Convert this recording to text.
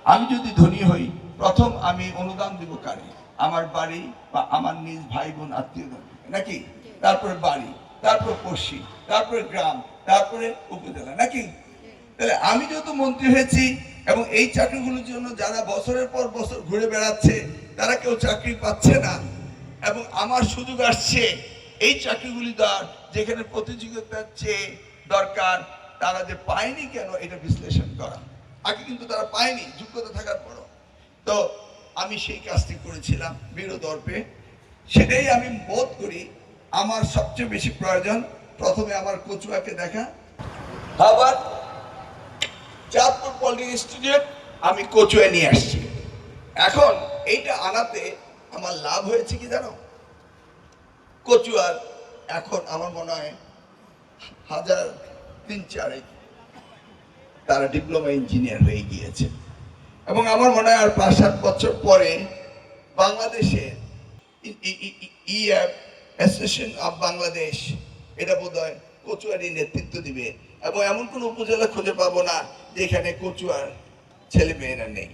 আমি যদি ধনী হই, প্রথম আমি অনুদান দিব কারে? আমার বাড়ি বা আমার নিজ ভাই বোন আত্মীয়দের, নাকি? তারপরে বাড়ি, তারপরে পড়শি, তারপরে গ্রাম, তারপরে উপজেলা, নাকি? তাহলে আমি যেহেতু মন্ত্রী হয়েছি এবং এই চাকরিগুলোর জন্য যারা বছরের পর বছর ঘুরে বেড়াচ্ছে তারা কেউ চাকরি পাচ্ছে না, এবং আমার সুযোগ আসছে এই চাকরিগুলি দেওয়ার, যেখানে প্রতিযোগিতার চেয়ে দরকার, তারা যে পায়নি কেন এটা বিশ্লেষণ করা। আগে কিন্তু তারা পায়নি যোগ্যতা থাকার পরও। তো আমি সেই কাজটি করেছিলাম বীরদর্পে। সেটাই আমি বোধ করি আমার সবচেয়ে বেশি প্রয়োজন। প্রথমে আমার কচুয়াকে দেখা, আবার চাঁদপুর পলিটেকনিক ইনস্টিটিউট আমি কচুয়া নিয়ে আসছি। এখন এইটা আনাতে আমার লাভ হয়েছে কি জানো? কচুয়ার এখন আমার মনে হয় 3-4 তারা ডিপ্লোমা ইঞ্জিনিয়ার হয়ে গিয়েছে, এবং আমার মনে হয় আর 5-7 বছর পরে বাংলাদেশে অ্যাসোসিয়েশন অফ বাংলাদেশ এটা বোধহয় কচুয়ারই নেতৃত্ব দিবে, এবং এমন কোনো উপজেলা খুঁজে পাবো না যেখানে কচুয়ার ছেলে মেয়েরা নেই।